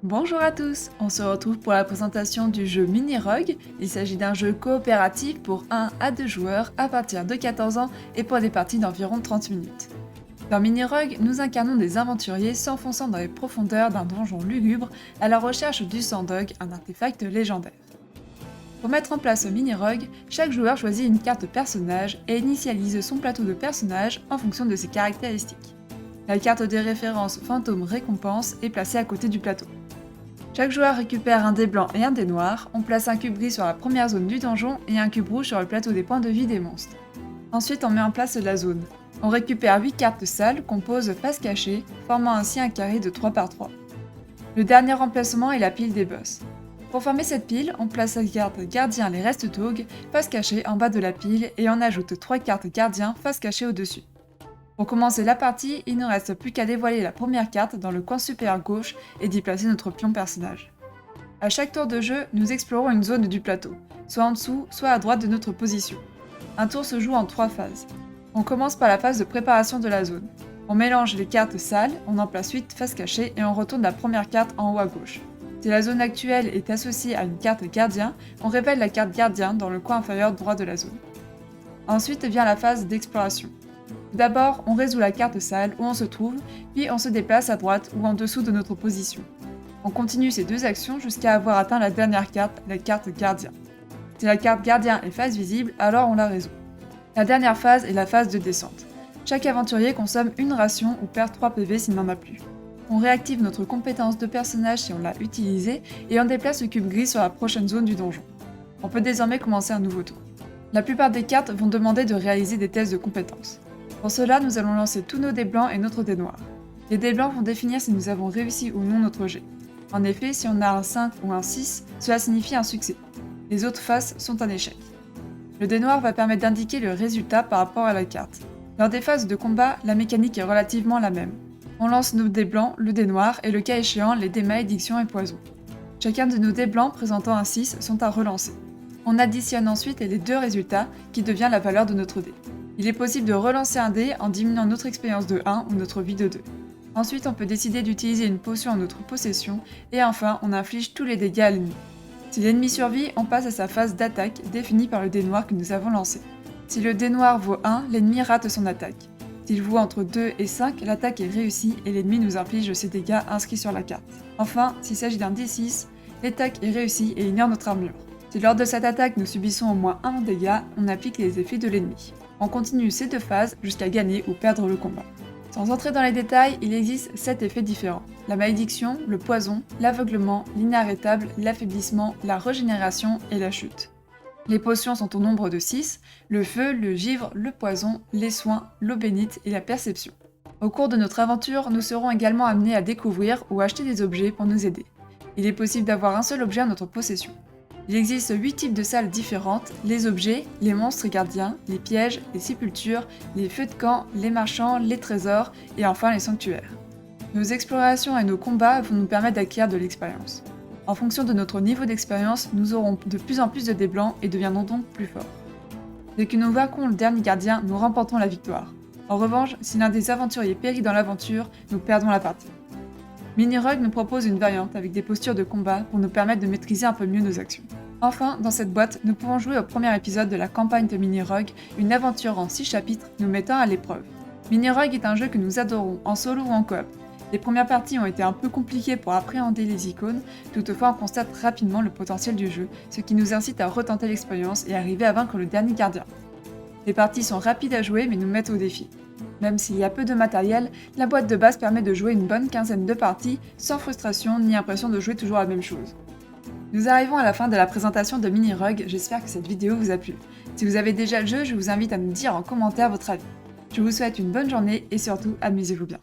Bonjour à tous, on se retrouve pour la présentation du jeu Mini Rogue. Il s'agit d'un jeu coopératif pour 1 à 2 joueurs à partir de 14 ans et pour des parties d'environ 30 minutes. Dans Mini Rogue, nous incarnons des aventuriers s'enfonçant dans les profondeurs d'un donjon lugubre à la recherche du Sandog, un artefact légendaire. Pour mettre en place Mini Rogue, chaque joueur choisit une carte personnage et initialise son plateau de personnages en fonction de ses caractéristiques. La carte de référence Fantôme Récompense est placée à côté du plateau. Chaque joueur récupère un dé blanc et un dé noir, on place un cube gris sur la première zone du donjon et un cube rouge sur le plateau des points de vie des monstres. Ensuite on met en place la zone. On récupère 8 cartes sales qu'on pose face cachée, formant ainsi un carré de 3 par 3. Le dernier emplacement est la pile des boss. Pour former cette pile, on place la carte gardien les restes Toug face cachée en bas de la pile et on ajoute 3 cartes gardiens face cachée au-dessus. Pour commencer la partie, il ne reste plus qu'à dévoiler la première carte dans le coin supérieur gauche et d'y placer notre pion personnage. À chaque tour de jeu, nous explorons une zone du plateau, soit en dessous, soit à droite de notre position. Un tour se joue en 3 phases. On commence par la phase de préparation de la zone. On mélange les cartes sales, on en place 8 face cachée et on retourne la première carte en haut à gauche. Si la zone actuelle est associée à une carte gardien, on révèle la carte gardien dans le coin inférieur droit de la zone. Ensuite vient la phase d'exploration. D'abord, on résout la carte sale où on se trouve, puis on se déplace à droite ou en dessous de notre position. On continue ces deux actions jusqu'à avoir atteint la dernière carte, la carte gardien. Si la carte gardien est face visible, alors on la résout. La dernière phase est la phase de descente. Chaque aventurier consomme une ration ou perd 3 PV s'il n'en a plus. On réactive notre compétence de personnage si on l'a utilisée et on déplace le cube gris sur la prochaine zone du donjon. On peut désormais commencer un nouveau tour. La plupart des cartes vont demander de réaliser des tests de compétences. Pour cela, nous allons lancer tous nos dés blancs et notre dé noir. Les dés blancs vont définir si nous avons réussi ou non notre jet. En effet, si on a un 5 ou un 6, cela signifie un succès. Les autres faces sont un échec. Le dé noir va permettre d'indiquer le résultat par rapport à la carte. Lors des phases de combat, la mécanique est relativement la même. On lance nos dés blancs, le dé noir et le cas échéant les dés malédiction et poison. Chacun de nos dés blancs présentant un 6 sont à relancer. On additionne ensuite les deux résultats qui devient la valeur de notre dé. Il est possible de relancer un dé en diminuant notre expérience de 1 ou notre vie de 2. Ensuite, on peut décider d'utiliser une potion en notre possession, et enfin, on inflige tous les dégâts à l'ennemi. Si l'ennemi survit, on passe à sa phase d'attaque, définie par le dé noir que nous avons lancé. Si le dé noir vaut 1, l'ennemi rate son attaque. S'il vaut entre 2 et 5, l'attaque est réussie et l'ennemi nous inflige ses dégâts inscrits sur la carte. Enfin, s'il s'agit d'un D6, l'attaque est réussie et ignore notre armure. Si lors de cette attaque nous subissons au moins 1 dégât, on applique les effets de l'ennemi. On continue ces deux phases jusqu'à gagner ou perdre le combat. Sans entrer dans les détails, il existe 7 effets différents. La malédiction, le poison, l'aveuglement, l'inarrêtable, l'affaiblissement, la régénération et la chute. Les potions sont au nombre de 6, le feu, le givre, le poison, les soins, l'eau bénite et la perception. Au cours de notre aventure, nous serons également amenés à découvrir ou acheter des objets pour nous aider. Il est possible d'avoir un seul objet en notre possession. Il existe 8 types de salles différentes, les objets, les monstres gardiens, les pièges, les sépultures, les feux de camp, les marchands, les trésors et enfin les sanctuaires. Nos explorations et nos combats vont nous permettre d'acquérir de l'expérience. En fonction de notre niveau d'expérience, nous aurons de plus en plus de dés blancs et deviendrons donc plus forts. Dès que nous vaincrons le dernier gardien, nous remportons la victoire. En revanche, si l'un des aventuriers périt dans l'aventure, nous perdons la partie. Mini Rogue nous propose une variante avec des postures de combat pour nous permettre de maîtriser un peu mieux nos actions. Enfin, dans cette boîte, nous pouvons jouer au premier épisode de la campagne de Mini Rogue, une aventure en 6 chapitres nous mettant à l'épreuve. Mini Rogue est un jeu que nous adorons, en solo ou en coop. Les premières parties ont été un peu compliquées pour appréhender les icônes, toutefois on constate rapidement le potentiel du jeu, ce qui nous incite à retenter l'expérience et arriver à vaincre le dernier gardien. Les parties sont rapides à jouer mais nous mettent au défi. Même s'il y a peu de matériel, la boîte de base permet de jouer une bonne quinzaine de parties sans frustration ni impression de jouer toujours la même chose. Nous arrivons à la fin de la présentation de Mini Rogue, j'espère que cette vidéo vous a plu. Si vous avez déjà le jeu, je vous invite à nous dire en commentaire votre avis. Je vous souhaite une bonne journée et surtout, amusez-vous bien.